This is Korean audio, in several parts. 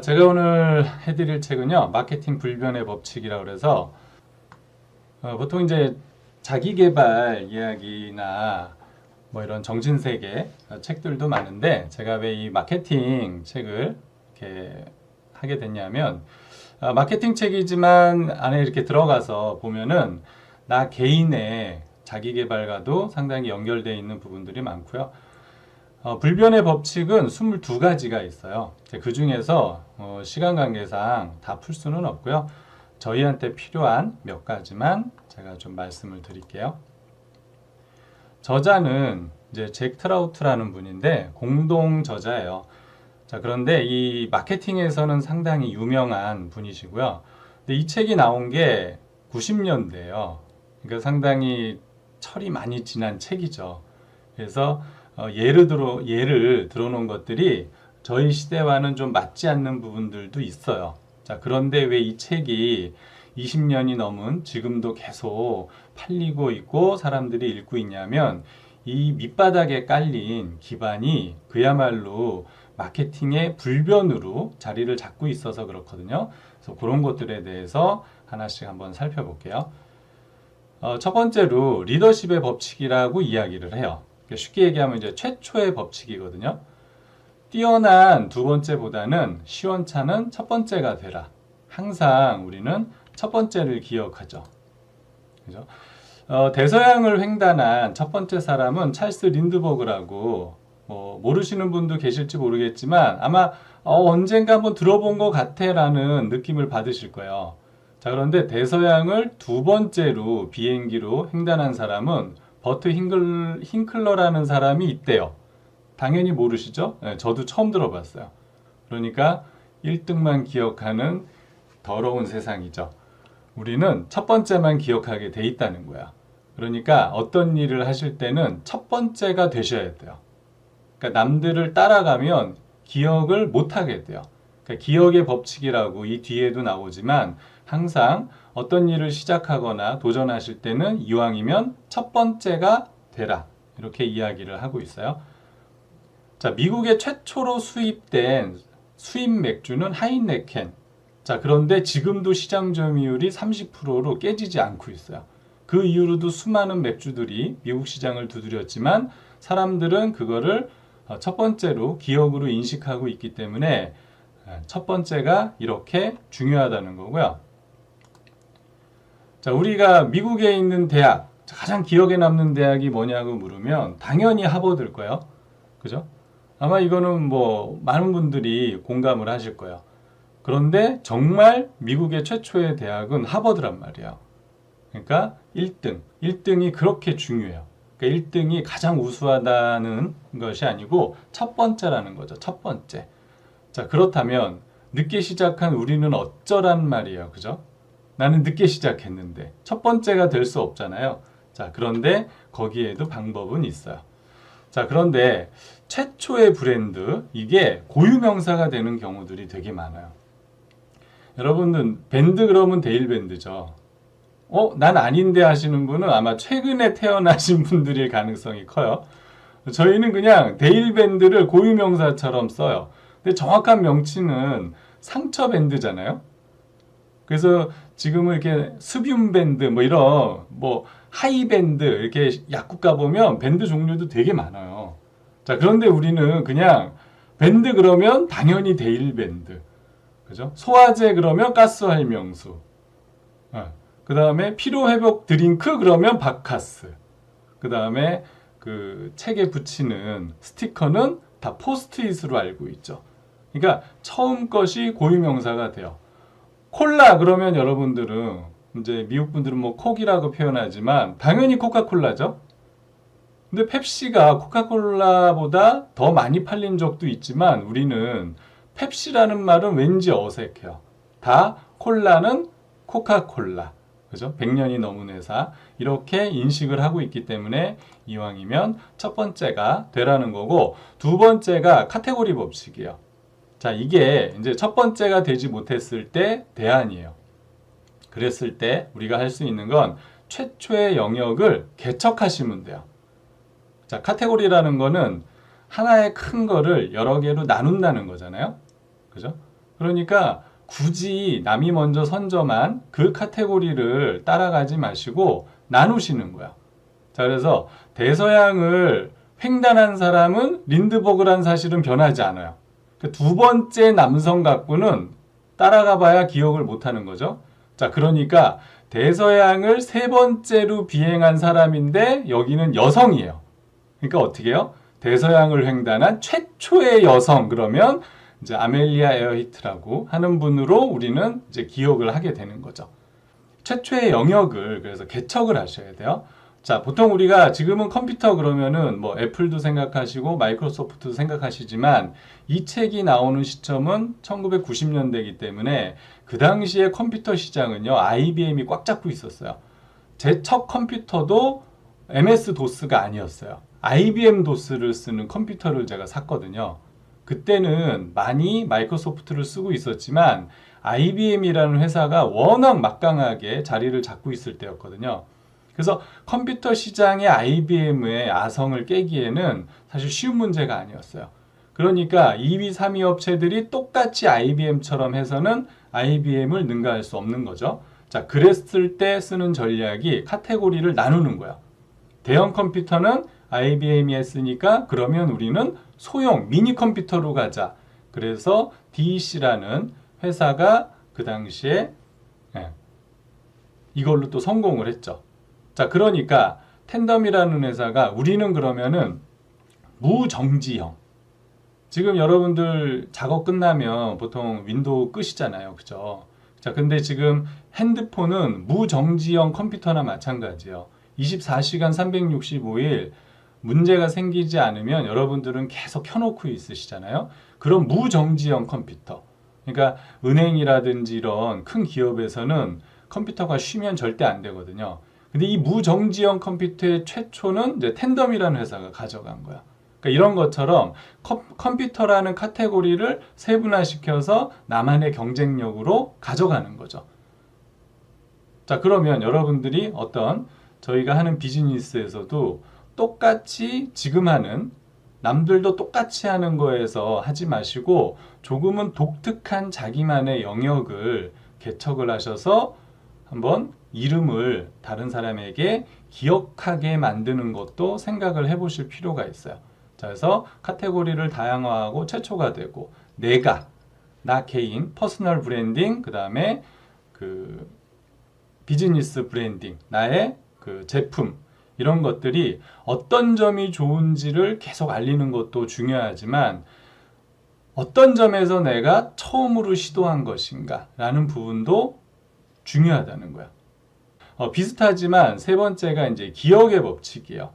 제가 오늘 해드릴 책은요, 마케팅 불변의 법칙이라고 그래서, 보통 이제 자기계발 이야기나 뭐 이런 정신세계 책들도 많은데, 제가 왜 이 마케팅 책을 이렇게 하게 됐냐면, 마케팅 책이지만 안에 이렇게 들어가서 보면은 나 개인의 자기계발과도 상당히 연결되어 있는 부분들이 많고요. 불변의 법칙은 22가지가 있어요. 그 중에서 시간 관계상 다 풀 수는 없고요. 저희한테 필요한 몇 가지만 제가 좀 말씀을 드릴게요. 저자는 이제 잭 트라우트라는 분인데 공동 저자예요. 자, 그런데 이 마케팅에서는 상당히 유명한 분이시고요. 근데 이 책이 나온 게 90년대예요. 그러니까 상당히 철이 많이 지난 책이죠. 그래서 예를 들어놓은 것들이 저희 시대와는 좀 맞지 않는 부분들도 있어요. 자, 그런데 왜 이 책이 20년이 넘은 지금도 계속 팔리고 있고 사람들이 읽고 있냐면 이 밑바닥에 깔린 기반이 그야말로 마케팅의 불변으로 자리를 잡고 있어서 그렇거든요. 그래서 그런 것들에 대해서 하나씩 한번 살펴볼게요. 첫 번째로 리더십의 법칙이라고 이야기를 해요. 쉽게 얘기하면 이제 최초의 법칙이거든요. 뛰어난 두 번째보다는 시원찮은 첫 번째가 되라. 항상 우리는 첫 번째를 기억하죠. 그죠? 대서양을 횡단한 첫 번째 사람은 찰스 린드버그라고 모르시는 분도 계실지 모르겠지만 아마 언젠가 한번 들어본 것 같아라는 느낌을 받으실 거예요. 자, 그런데 대서양을 두 번째로 비행기로 횡단한 사람은 버트 힌클러라는 사람이 있대요. 당연히 모르시죠? 네, 저도 처음 들어봤어요. 그러니까 1등만 기억하는 더러운 세상이죠. 우리는 첫 번째만 기억하게 돼 있다는 거야. 그러니까 어떤 일을 하실 때는 첫 번째가 되셔야 돼요. 그러니까 남들을 따라가면 기억을 못 하게 돼요. 그러니까 기억의 법칙이라고 이 뒤에도 나오지만 항상 어떤 일을 시작하거나 도전하실 때는 이왕이면 첫 번째가 되라. 이렇게 이야기를 하고 있어요. 자, 미국에 최초로 수입된 수입 맥주는 하이네켄. 자, 그런데 지금도 시장 점유율이 30%로 깨지지 않고 있어요. 그 이후로도 수많은 맥주들이 미국 시장을 두드렸지만 사람들은 그거를 첫 번째로 기억으로 인식하고 있기 때문에 첫 번째가 이렇게 중요하다는 거고요. 자, 우리가 미국에 있는 대학, 가장 기억에 남는 대학이 뭐냐고 물으면 당연히 하버드일 거예요. 그죠? 아마 이거는 뭐 많은 분들이 공감을 하실 거예요. 그런데 정말 미국의 최초의 대학은 하버드란 말이에요. 그러니까 1등이 그렇게 중요해요. 그러니까 1등이 가장 우수하다는 것이 아니고 첫 번째라는 거죠. 첫 번째. 자, 그렇다면 늦게 시작한 우리는 어쩌란 말이에요. 그죠? 나는 늦게 시작했는데 첫 번째가 될 수 없잖아요. 자, 그런데 거기에도 방법은 있어요. 자, 그런데 최초의 브랜드, 이게 고유명사가 되는 경우들이 되게 많아요. 여러분들 밴드 그러면 데일밴드죠. 난 아닌데 하시는 분은 아마 최근에 태어나신 분들일 가능성이 커요. 저희는 그냥 데일밴드를 고유명사처럼 써요. 근데 정확한 명칭은 상처밴드잖아요. 그래서 지금은 이렇게 수뷴밴드 뭐 이런 뭐 하이밴드 이렇게 약국 가보면 밴드 종류도 되게 많아요. 자, 그런데 우리는 그냥 밴드 그러면 당연히 데일밴드. 그죠? 소화제 그러면 가스활명수. 그 다음에 피로회복 드링크 그러면 바카스. 그 다음에 그 책에 붙이는 스티커는 다 포스트잇으로 알고 있죠. 그러니까 처음 것이 고유명사가 돼요. 콜라 그러면 여러분들은 이제 미국 분들은 뭐 콕이라고 표현하지만 당연히 코카콜라죠. 근데 펩시가 코카콜라보다 더 많이 팔린 적도 있지만 우리는 펩시라는 말은 왠지 어색해요. 다 콜라는 코카콜라. 그죠? 100년이 넘은 회사. 이렇게 인식을 하고 있기 때문에 이왕이면 첫 번째가 되라는 거고 두 번째가 카테고리 법칙이에요. 자, 이게 이제 첫 번째가 되지 못했을 때 대안이에요. 그랬을 때 우리가 할 수 있는 건 최초의 영역을 개척하시면 돼요. 자, 카테고리라는 거는 하나의 큰 거를 여러 개로 나눈다는 거잖아요. 그죠? 그러니까 굳이 남이 먼저 선점한 그 카테고리를 따라가지 마시고 나누시는 거야. 자, 그래서 대서양을 횡단한 사람은 린드버그란 사실은 변하지 않아요. 그 두 번째 남성 각부는 따라가 봐야 기억을 못하는 거죠. 자, 그러니까 대서양을 세 번째로 비행한 사람인데 여기는 여성이에요. 그러니까 어떻게 해요? 대서양을 횡단한 최초의 여성, 그러면 이제 아멜리아 에어히트라고 하는 분으로 우리는 이제 기억을 하게 되는 거죠. 최초의 영역을 그래서 개척을 하셔야 돼요. 자, 보통 우리가 지금은 컴퓨터 그러면은 뭐 애플도 생각하시고 마이크로소프트도 생각하시지만 이 책이 나오는 시점은 1990년대이기 때문에 그 당시에 컴퓨터 시장은요, IBM이 꽉 잡고 있었어요. 제 첫 컴퓨터도 MS-DOS가 아니었어요. IBM 도스를 쓰는 컴퓨터를 제가 샀거든요. 그때는 많이 마이크로소프트를 쓰고 있었지만 IBM이라는 회사가 워낙 막강하게 자리를 잡고 있을 때였거든요. 그래서 컴퓨터 시장의 IBM의 아성을 깨기에는 사실 쉬운 문제가 아니었어요. 그러니까 2위, 3위 업체들이 똑같이 IBM처럼 해서는 IBM을 능가할 수 없는 거죠. 자, 그랬을 때 쓰는 전략이 카테고리를 나누는 거야. 대형 컴퓨터는 IBM이 했으니까 그러면 우리는 소형 미니 컴퓨터로 가자. 그래서 DEC라는 회사가 그 당시에 이걸로 또 성공을 했죠. 자, 그러니까 텐덤이라는 회사가 우리는 그러면은 무정지형. 지금 여러분들 작업 끝나면 보통 윈도우 끄시잖아요. 그죠? 자, 근데 지금 핸드폰은 무정지형 컴퓨터나 마찬가지예요. 24시간 365일 문제가 생기지 않으면 여러분들은 계속 켜놓고 있으시잖아요. 그럼 무정지형 컴퓨터. 그러니까 은행이라든지 이런 큰 기업에서는 컴퓨터가 쉬면 절대 안 되거든요. 근데 이 무정지형 컴퓨터의 최초는 이제 텐덤이라는 회사가 가져간 거야. 그러니까 이런 것처럼 컴퓨터라는 카테고리를 세분화시켜서 나만의 경쟁력으로 가져가는 거죠. 자, 그러면 여러분들이 어떤 저희가 하는 비즈니스에서도 똑같이 지금 하는 남들도 똑같이 하는 거에서 하지 마시고 조금은 독특한 자기만의 영역을 개척을 하셔서 한번 이름을 다른 사람에게 기억하게 만드는 것도 생각을 해보실 필요가 있어요. 자, 그래서 카테고리를 다양화하고 최초가 되고 나 개인 퍼스널 브랜딩, 그 다음에 그 비즈니스 브랜딩, 나의 그 제품, 이런 것들이 어떤 점이 좋은지를 계속 알리는 것도 중요하지만 어떤 점에서 내가 처음으로 시도한 것인가 라는 부분도 중요하다는 거야. 비슷하지만 세 번째가 이제 기억의 법칙이에요.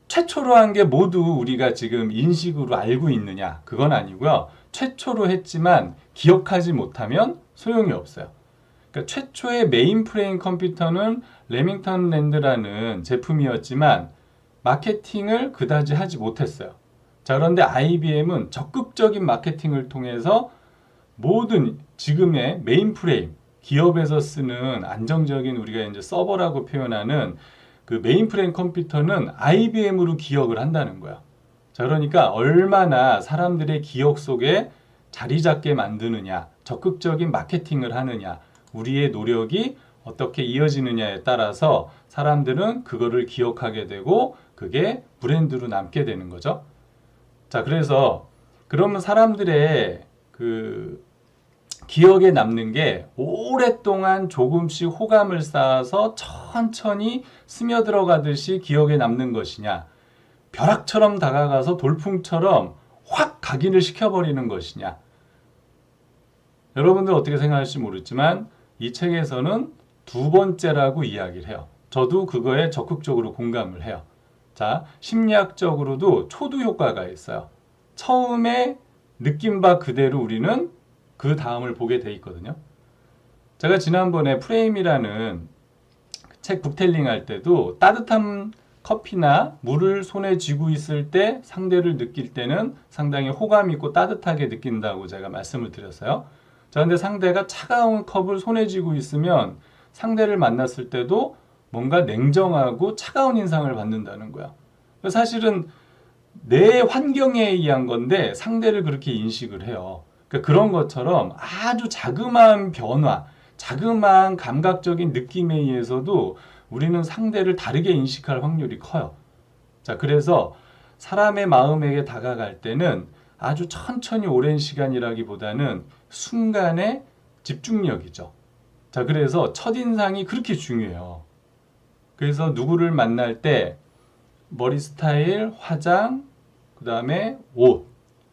최초로 한 게 모두 우리가 지금 인식으로 알고 있느냐? 그건 아니고요. 최초로 했지만 기억하지 못하면 소용이 없어요. 그러니까 최초의 메인프레임 컴퓨터는 레밍턴 랜드라는 제품이었지만 마케팅을 그다지 하지 못했어요. 자, 그런데 IBM은 적극적인 마케팅을 통해서 모든 지금의 메인프레임, 기업에서 쓰는 안정적인 우리가 이제 서버라고 표현하는 그 메인프레임 컴퓨터는 IBM으로 기억을 한다는 거야. 자, 그러니까 얼마나 사람들의 기억 속에 자리 잡게 만드느냐, 적극적인 마케팅을 하느냐, 우리의 노력이 어떻게 이어지느냐에 따라서 사람들은 그거를 기억하게 되고 그게 브랜드로 남게 되는 거죠. 자, 그래서 그러면 사람들의 그 기억에 남는 게 오랫동안 조금씩 호감을 쌓아서 천천히 스며들어가듯이 기억에 남는 것이냐, 벼락처럼 다가가서 돌풍처럼 확 각인을 시켜버리는 것이냐. 여러분들 어떻게 생각할지 모르지만 이 책에서는 두 번째라고 이야기를 해요. 저도 그거에 적극적으로 공감을 해요. 자, 심리학적으로도 초두 효과가 있어요. 처음에 느낀 바 그대로 우리는 그 다음을 보게 돼 있거든요. 제가 지난번에 프레임이라는 책 북텔링 할 때도 따뜻한 커피나 물을 손에 쥐고 있을 때 상대를 느낄 때는 상당히 호감 있고 따뜻하게 느낀다고 제가 말씀을 드렸어요. 자, 근데 상대가 차가운 컵을 손에 쥐고 있으면 상대를 만났을 때도 뭔가 냉정하고 차가운 인상을 받는다는 거야. 사실은 내 환경에 의한 건데 상대를 그렇게 인식을 해요. 그러니까 그런 것처럼 아주 자그마한 변화, 자그마한 감각적인 느낌에 의해서도 우리는 상대를 다르게 인식할 확률이 커요. 자, 그래서 사람의 마음에게 다가갈 때는 아주 천천히 오랜 시간이라기보다는 순간의 집중력이죠. 자, 그래서 첫인상이 그렇게 중요해요. 그래서 누구를 만날 때 머리 스타일, 화장, 그 다음에 옷,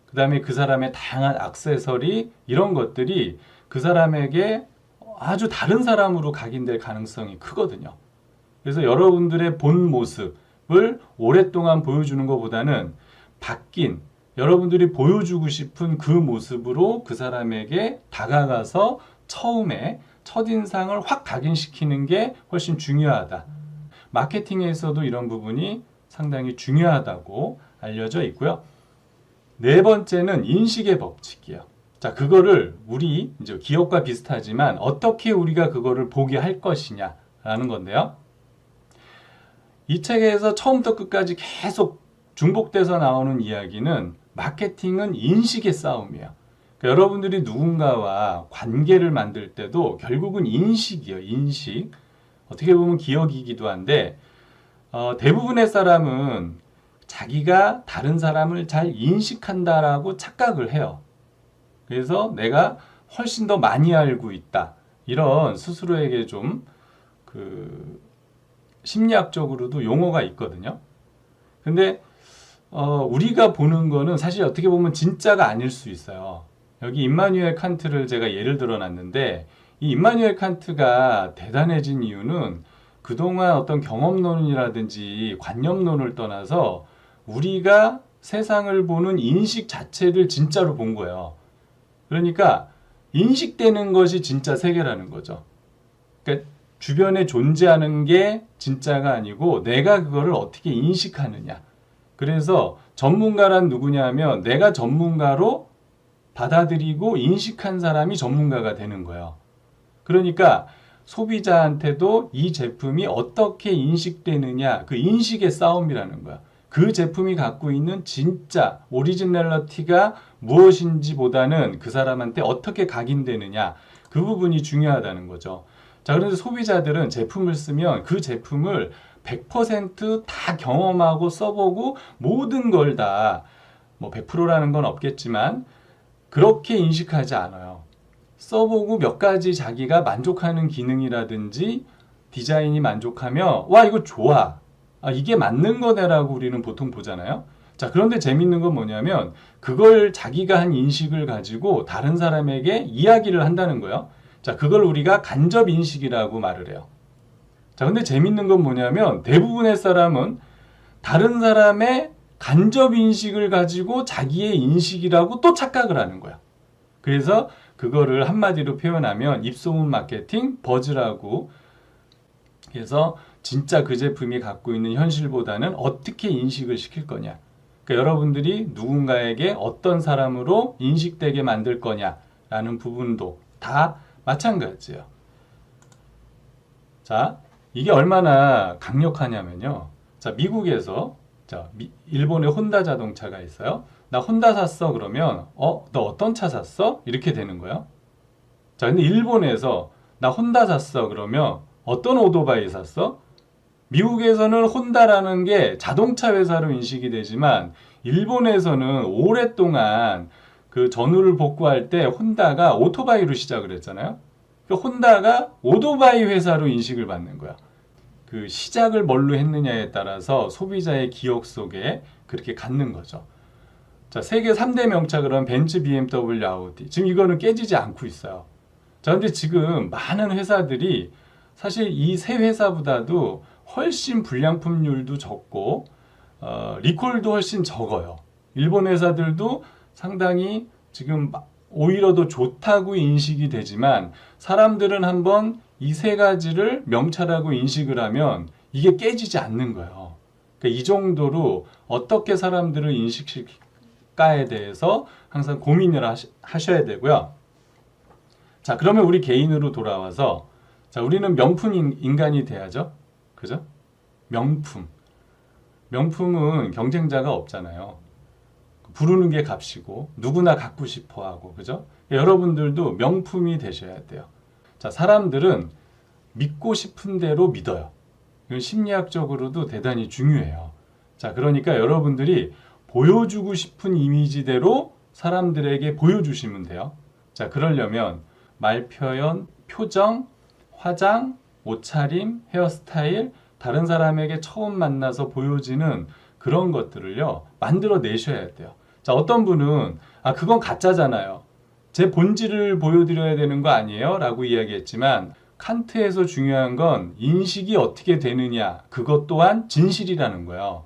그 다음에 그 사람의 다양한 액세서리 이런 것들이 그 사람에게 아주 다른 사람으로 각인될 가능성이 크거든요. 그래서 여러분들의 본 모습을 오랫동안 보여주는 것보다는 바뀐 여러분들이 보여주고 싶은 그 모습으로 그 사람에게 다가가서 처음에 첫인상을 확 각인시키는 게 훨씬 중요하다. 마케팅에서도 이런 부분이 상당히 중요하다고 알려져 있고요. 네 번째는 인식의 법칙이에요. 자, 그거를 우리 이제 기업과 비슷하지만 어떻게 우리가 그거를 보게 할 것이냐라는 건데요. 이 책에서 처음부터 끝까지 계속 중복돼서 나오는 이야기는 마케팅은 인식의 싸움이에요. 그러니까 여러분들이 누군가와 관계를 만들 때도 결국은 인식이에요. 인식. 어떻게 보면 기억이기도 한데 대부분의 사람은 자기가 다른 사람을 잘 인식한다라고 착각을 해요. 그래서 내가 훨씬 더 많이 알고 있다. 이런 스스로에게 좀 심리학적으로도 용어가 있거든요. 근데 우리가 보는 거는 사실 어떻게 보면 진짜가 아닐 수 있어요. 여기 임마누엘 칸트를 제가 예를 들어 놨는데 이 임마누엘 칸트가 대단해진 이유는 그동안 어떤 경험론이라든지 관념론을 떠나서 우리가 세상을 보는 인식 자체를 진짜로 본 거예요. 그러니까 인식되는 것이 진짜 세계라는 거죠. 그러니까 주변에 존재하는 게 진짜가 아니고 내가 그거를 어떻게 인식하느냐. 그래서 전문가란 누구냐면 내가 전문가로 받아들이고 인식한 사람이 전문가가 되는 거예요. 그러니까 소비자한테도 이 제품이 어떻게 인식되느냐, 그 인식의 싸움이라는 거야. 그 제품이 갖고 있는 진짜 오리지널리티가 무엇인지 보다는 그 사람한테 어떻게 각인되느냐, 그 부분이 중요하다는 거죠. 자, 그런데 소비자들은 제품을 쓰면 그 제품을 100%다 경험하고 써보고 모든 걸 다, 뭐 100%라는 건 없겠지만 그렇게 인식하지 않아요. 써보고 몇 가지 자기가 만족하는 기능이라든지 디자인이 만족하며 와 이거 좋아, 이게 맞는 거네라고 우리는 보통 보잖아요. 자, 그런데 재밌는 건 뭐냐면 그걸 자기가 한 인식을 가지고 다른 사람에게 이야기를 한다는 거예요. 자, 그걸 우리가 간접 인식이라고 말을 해요. 자, 근데 재밌는 건 뭐냐면 대부분의 사람은 다른 사람의 간접 인식을 가지고 자기의 인식이라고 또 착각을 하는 거야. 그래서 그거를 한마디로 표현하면 입소문 마케팅, 버즈라고 해서 진짜 그 제품이 갖고 있는 현실보다는 어떻게 인식을 시킬 거냐. 그러니까 여러분들이 누군가에게 어떤 사람으로 인식되게 만들 거냐라는 부분도 다 마찬가지예요. 자, 이게 얼마나 강력하냐면요. 자, 미국에서 일본의 혼다 자동차가 있어요. 나 혼다 샀어 그러면 너 어떤 차 샀어? 이렇게 되는 거예요. 자, 근데 일본에서 나 혼다 샀어 그러면 어떤 오토바이 샀어? 미국에서는 혼다라는 게 자동차 회사로 인식이 되지만 일본에서는 오랫동안 그 전후를 복구할 때 혼다가 오토바이로 시작을 했잖아요. 그러니까 혼다가 오토바이 회사로 인식을 받는 거야. 그 시작을 뭘로 했느냐에 따라서 소비자의 기억 속에 그렇게 갖는 거죠. 자, 세계 3대 명차 그런 벤츠, BMW, 아우디. 지금 이거는 깨지지 않고 있어요. 자, 근데 지금 많은 회사들이 사실 이 세 회사보다도 훨씬 불량품률도 적고 리콜도 훨씬 적어요. 일본 회사들도 상당히 지금 오히려 더 좋다고 인식이 되지만 사람들은 한번 이 세 가지를 명차라고 인식을 하면 이게 깨지지 않는 거예요. 그러니까 이 정도로 어떻게 사람들을 인식시킬까에 대해서 항상 고민을 하셔야 되고요. 자, 그러면 우리 개인으로 돌아와서 자, 우리는 명품 인간이 돼야죠. 그죠? 명품. 명품은 경쟁자가 없잖아요. 부르는 게 값이고 누구나 갖고 싶어 하고, 그죠? 여러분들도 명품이 되셔야 돼요. 자, 사람들은 믿고 싶은 대로 믿어요. 이건 심리학적으로도 대단히 중요해요. 자, 그러니까 여러분들이 보여주고 싶은 이미지대로 사람들에게 보여주시면 돼요. 자, 그러려면 말 표현, 표정, 화장, 옷차림, 헤어스타일, 다른 사람에게 처음 만나서 보여지는 그런 것들을요, 만들어 내셔야 돼요. 자, 어떤 분은 그건 가짜잖아요. 제 본질을 보여드려야 되는 거 아니에요? 라고 이야기했지만 칸트에서 중요한 건 인식이 어떻게 되느냐, 그것 또한 진실이라는 거예요.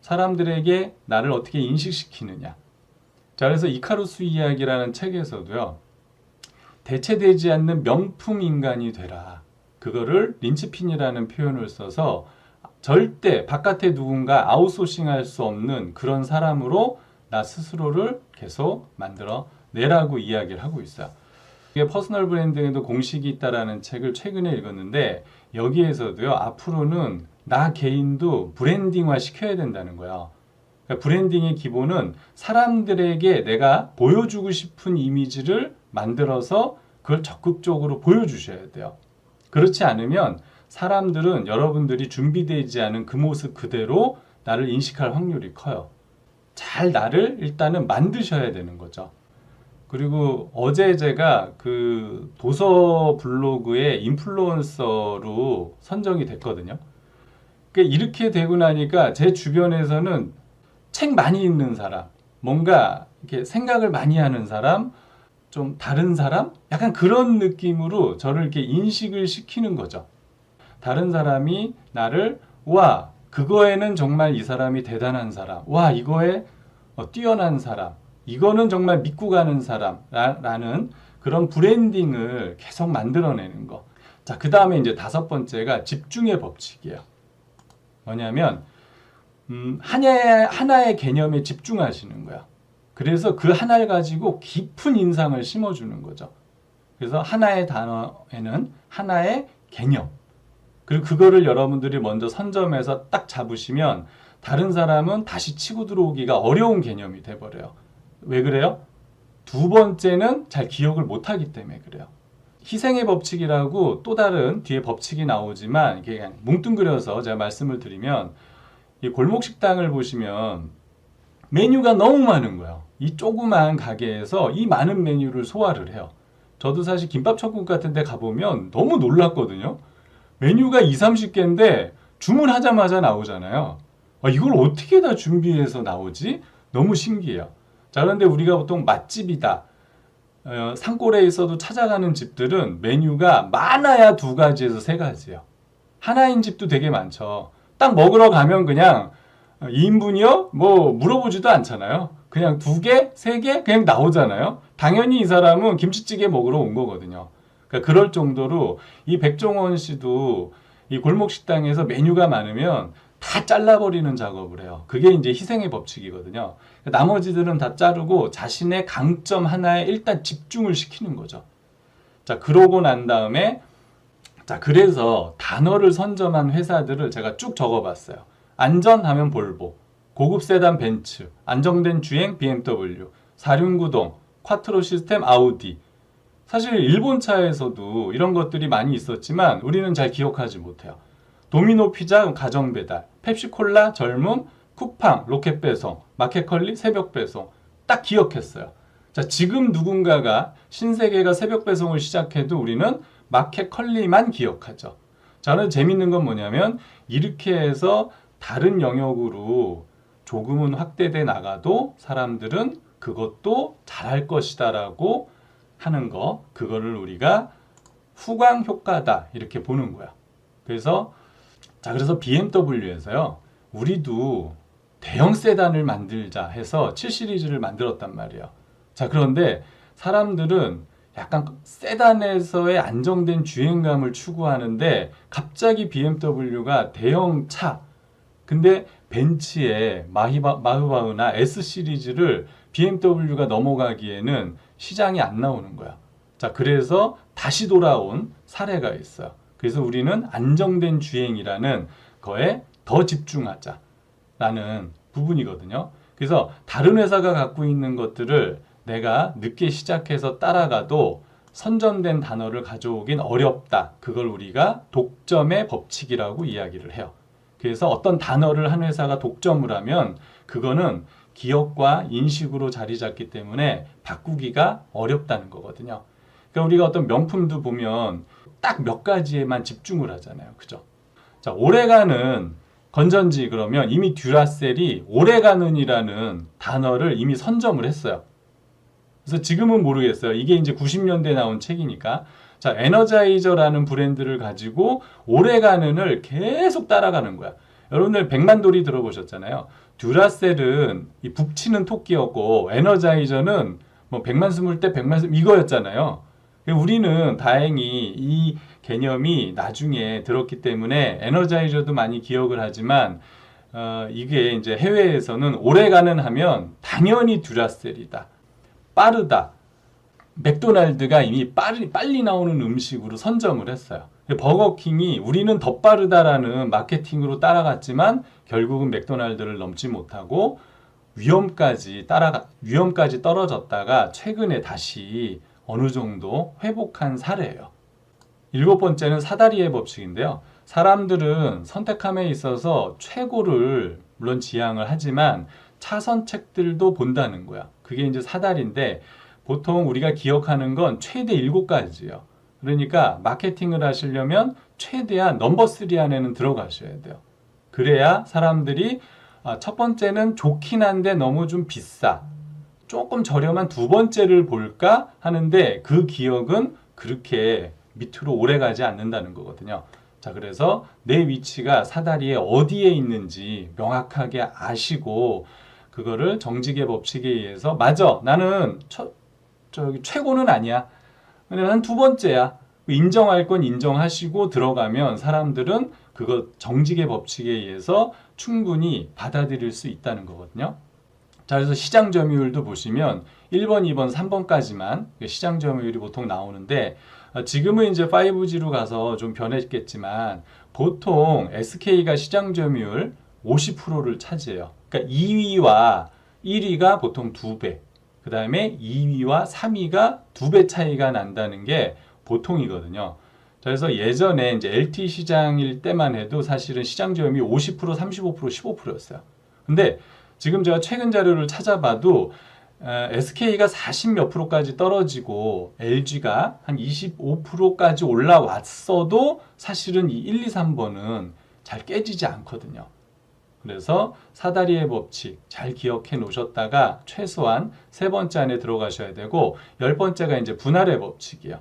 사람들에게 나를 어떻게 인식시키느냐. 자, 그래서 이카루스 이야기라는 책에서도요, 대체되지 않는 명품 인간이 되라. 그거를 린치핀이라는 표현을 써서 절대 바깥에 누군가 아웃소싱할 수 없는 그런 사람으로 나 스스로를 계속 만들어 내라고 이야기를 하고 있어요. 이게 퍼스널 브랜딩에도 공식이 있다라는 책을 최근에 읽었는데 여기에서도요, 앞으로는 나 개인도 브랜딩화 시켜야 된다는 거예요. 그러니까 브랜딩의 기본은 사람들에게 내가 보여주고 싶은 이미지를 만들어서 그걸 적극적으로 보여주셔야 돼요. 그렇지 않으면 사람들은 여러분들이 준비되지 않은 그 모습 그대로 나를 인식할 확률이 커요. 잘 나를 일단은 만드셔야 되는 거죠. 그리고 어제 제가 그 도서 블로그의 인플루언서로 선정이 됐거든요. 그러니까 이렇게 되고 나니까 제 주변에서는 책 많이 읽는 사람, 뭔가 이렇게 생각을 많이 하는 사람, 좀 다른 사람? 약간 그런 느낌으로 저를 이렇게 인식을 시키는 거죠. 다른 사람이 나를, 와, 그거에는 정말 이 사람이 대단한 사람, 와, 이거에 뛰어난 사람, 이거는 정말 믿고 가는 사람, 라는 그런 브랜딩을 계속 만들어내는 거. 자, 그 다음에 이제 5번째가 집중의 법칙이에요. 뭐냐면, 하나의 개념에 집중하시는 거야. 그래서 그 하나를 가지고 깊은 인상을 심어주는 거죠. 그래서 하나의 단어에는 하나의 개념. 그리고 그거를 여러분들이 먼저 선점해서 딱 잡으시면 다른 사람은 다시 치고 들어오기가 어려운 개념이 돼버려요. 왜 그래요? 2번째는 잘 기억을 못하기 때문에 그래요. 희생의 법칙이라고 또 다른 뒤에 법칙이 나오지만 이게 그냥 뭉뚱그려서 제가 말씀을 드리면 이 골목 식당을 보시면 메뉴가 너무 많은 거예요. 이 조그만 가게에서 이 많은 메뉴를 소화를 해요. 저도 사실 김밥 천국 같은 데 가보면 너무 놀랐거든요. 메뉴가 20-30개인데 주문하자마자 나오잖아요. 이걸 어떻게 다 준비해서 나오지? 너무 신기해요. 자, 그런데 우리가 보통 맛집이다, 산골에 있어도 찾아가는 집들은 메뉴가 많아야 2가지에서 3가지예요. 하나인 집도 되게 많죠. 딱 먹으러 가면 그냥 2인분이요? 뭐 물어보지도 않잖아요. 그냥 2개, 3개 그냥 나오잖아요. 당연히 이 사람은 김치찌개 먹으러 온 거거든요. 그러니까 그럴 정도로 이 백종원 씨도 이 골목식당에서 메뉴가 많으면 다 잘라버리는 작업을 해요. 그게 이제 희생의 법칙이거든요. 나머지들은 다 자르고 자신의 강점 하나에 일단 집중을 시키는 거죠. 자, 그러고 난 다음에, 자, 그래서 단어를 선점한 회사들을 제가 쭉 적어봤어요. 안전하면 볼보, 고급 세단 벤츠, 안정된 주행 BMW, 사륜구동, 콰트로 시스템 아우디. 사실 일본 차에서도 이런 것들이 많이 있었지만 우리는 잘 기억하지 못해요. 도미노 피자 가정 배달, 펩시콜라 젊음, 쿠팡 로켓 배송, 마켓컬리 새벽 배송. 딱 기억했어요. 자, 지금 누군가가 신세계가 새벽 배송을 시작해도 우리는 마켓컬리만 기억하죠. 저는 재밌는 건 뭐냐면 이렇게 해서 다른 영역으로 조금은 확대돼 나가도 사람들은 그것도 잘할 것이다 라고 하는 거, 그거를 우리가 후광 효과다 이렇게 보는 거야. 그래서 BMW에서요, 우리도 대형 세단을 만들자 해서 7시리즈를 만들었단 말이에요. 자, 그런데 사람들은 약간 세단에서의 안정된 주행감을 추구하는데 갑자기 BMW가 대형 차, 근데 벤츠의 마흐바흐나 S 시리즈를 BMW가 넘어가기에는 시장이 안 나오는 거야. 자, 그래서 다시 돌아온 사례가 있어요. 그래서 우리는 안정된 주행이라는 거에 더 집중하자라는 부분이거든요. 그래서 다른 회사가 갖고 있는 것들을 내가 늦게 시작해서 따라가도 선점된 단어를 가져오긴 어렵다. 그걸 우리가 독점의 법칙이라고 이야기를 해요. 그래서 어떤 단어를 한 회사가 독점을 하면 그거는 기억과 인식으로 자리 잡기 때문에 바꾸기가 어렵다는 거거든요. 그러니까 우리가 어떤 명품도 보면 딱 몇 가지에만 집중을 하잖아요. 그죠? 자, 오래가는 건전지 그러면 이미 듀라셀이 오래가는이라는 단어를 이미 선점을 했어요. 그래서 지금은 모르겠어요. 이게 이제 90년대에 나온 책이니까. 자, 에너자이저라는 브랜드를 가지고 오래가는을 계속 따라가는 거야. 여러분들 백만돌이 들어보셨잖아요. 듀라셀은 이 북치는 토끼였고 에너자이저는 뭐 백만 스물 때 백만 스물 이거였잖아요. 우리는 다행히 이 개념이 나중에 들었기 때문에 에너자이저도 많이 기억을 하지만 이게 이제 해외에서는 오래가는 하면 당연히 듀라셀이다. 빠르다. 맥도날드가 이미 빨리 나오는 음식으로 선점을 했어요. 버거킹이 우리는 더 빠르다라는 마케팅으로 따라갔지만 결국은 맥도날드를 넘지 못하고 위험까지 떨어졌다가 최근에 다시 어느 정도 회복한 사례예요. 7번째는 사다리의 법칙인데요. 사람들은 선택함에 있어서 최고를 물론 지향을 하지만 차선책들도 본다는 거야. 그게 이제 사다리인데 보통 우리가 기억하는 건 최대 7가지예요. 그러니까 마케팅을 하시려면 최대한 넘버 3 안에는 들어가셔야 돼요. 그래야 사람들이 첫 번째는 좋긴 한데 너무 좀 비싸. 조금 저렴한 두 번째를 볼까 하는데 그 기억은 그렇게 밑으로 오래 가지 않는다는 거거든요. 자, 그래서 내 위치가 사다리에 어디에 있는지 명확하게 아시고 그거를 정직의 법칙에 의해서 맞아. 나는 최고는 아니야. 나는 두 번째야. 인정할 건 인정하시고 들어가면 사람들은 그거 정직의 법칙에 의해서 충분히 받아들일 수 있다는 거거든요. 자, 그래서 시장 점유율도 보시면 1번, 2번, 3번까지만 시장 점유율이 보통 나오는데 지금은 이제 5G로 가서 좀 변했겠지만 보통 SK가 시장 점유율 50%를 차지해요. 그러니까 2위와 1위가 보통 2배, 그 다음에 2위와 3위가 2배 차이가 난다는 게 보통이거든요. 그래서 예전에 이제 LT 시장일 때만 해도 사실은 시장 점유율이 50%, 35%, 15%였어요. 근데 지금 제가 최근 자료를 찾아봐도 SK가 40 몇 프로까지 떨어지고 LG가 한 25%까지 올라왔어도 사실은 이 1, 2, 3번은 잘 깨지지 않거든요. 그래서 사다리의 법칙 잘 기억해 놓으셨다가 최소한 3번째 안에 들어가셔야 되고 10번째가 이제 분할의 법칙이에요.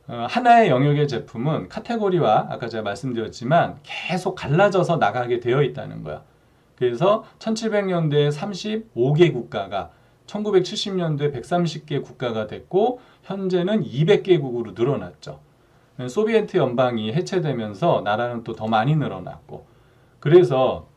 하나의 영역의 제품은 카테고리와 아까 제가 말씀드렸지만 계속 갈라져서 나가게 되어 있다는 거야. 그래서 1700년대에 35개 국가가 1970년도에 130개 국가가 됐고 현재는 200개국으로 늘어났죠. 소비에트 연방이 해체되면서 나라는 또 더 많이 늘어났고 그래서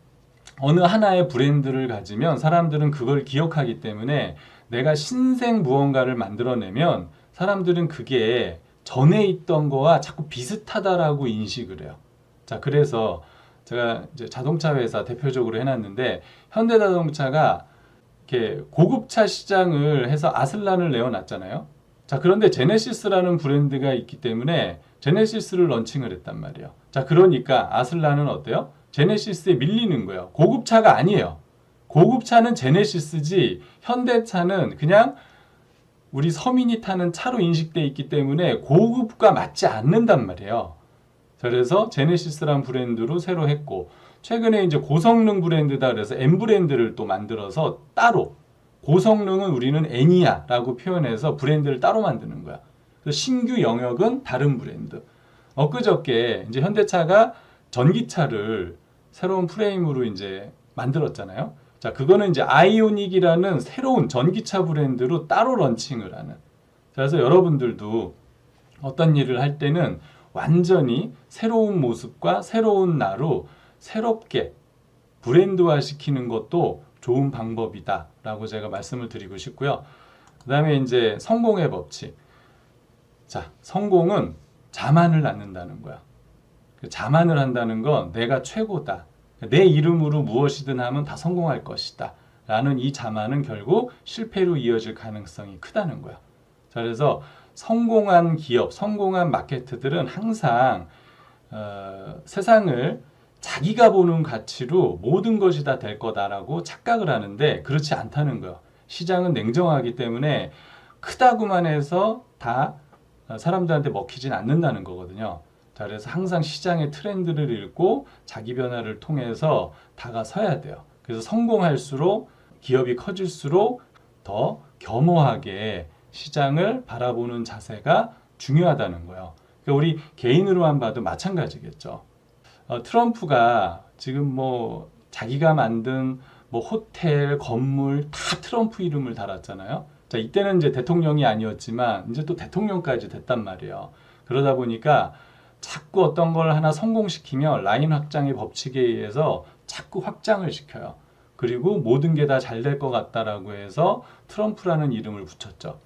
어느 하나의 브랜드를 가지면 사람들은 그걸 기억하기 때문에 내가 신생 무언가를 만들어내면 사람들은 그게 전에 있던 거와 자꾸 비슷하다라고 인식을 해요. 자, 그래서 제가 이제 자동차 회사 대표적으로 해놨는데 현대자동차가 이렇게 고급차 시장을 해서 아슬란을 내어놨잖아요. 자, 그런데 제네시스라는 브랜드가 있기 때문에 제네시스를 런칭을 했단 말이에요. 자, 그러니까 아슬란은 어때요? 제네시스에 밀리는 거예요. 고급차가 아니에요. 고급차는 제네시스지 현대차는 그냥 우리 서민이 타는 차로 인식되어 있기 때문에 고급과 맞지 않는단 말이에요. 그래서 제네시스라는 브랜드로 새로 했고 최근에 이제 고성능 브랜드다 그래서 M 브랜드를 또 만들어서 따로 고성능은 우리는 N이야라고 표현해서 브랜드를 따로 만드는 거야. 그래서 신규 영역은 다른 브랜드. 엊그저께 이제 현대차가 전기차를 새로운 프레임으로 이제 만들었잖아요. 자, 그거는 이제 아이오닉이라는 새로운 전기차 브랜드로 따로 런칭을 하는. 그래서 여러분들도 어떤 일을 할 때는 완전히 새로운 모습과 새로운 나로 새롭게 브랜드화 시키는 것도 좋은 방법이다 라고 제가 말씀을 드리고 싶고요. 그 다음에 이제 성공의 법칙. 자, 성공은 자만을 낳는다는 거야. 자만을 한다는 건 내가 최고다. 내 이름으로 무엇이든 하면 다 성공할 것이다 라는 이 자만은 결국 실패로 이어질 가능성이 크다는 거야. 자, 그래서 성공한 기업, 성공한 마케트들은 항상 세상을 자기가 보는 가치로 모든 것이 다 될 거다라고 착각을 하는데 그렇지 않다는 거예요. 시장은 냉정하기 때문에 크다고만 해서 다 사람들한테 먹히진 않는다는 거거든요. 자, 그래서 항상 시장의 트렌드를 읽고 자기 변화를 통해서 다가서야 돼요. 그래서 성공할수록 기업이 커질수록 더 겸허하게 시장을 바라보는 자세가 중요하다는 거예요. 그러니까 우리 개인으로만 봐도 마찬가지겠죠. 트럼프가 지금 뭐 자기가 만든 뭐 호텔, 건물 다 트럼프 이름을 달았잖아요. 자, 이때는 이제 대통령이 아니었지만 이제 또 대통령까지 됐단 말이에요. 그러다 보니까 자꾸 어떤 걸 하나 성공시키면 라인 확장의 법칙에 의해서 자꾸 확장을 시켜요. 그리고 모든 게 다 잘 될 것 같다라고 해서 트럼프라는 이름을 붙였죠.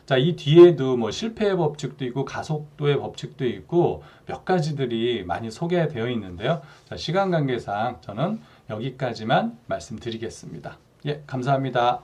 자, 이 뒤에도 뭐 실패의 법칙도 있고 가속도의 법칙도 있고 몇 가지들이 많이 소개되어 있는데요. 자, 시간 관계상 저는 여기까지만 말씀드리겠습니다. 예, 감사합니다.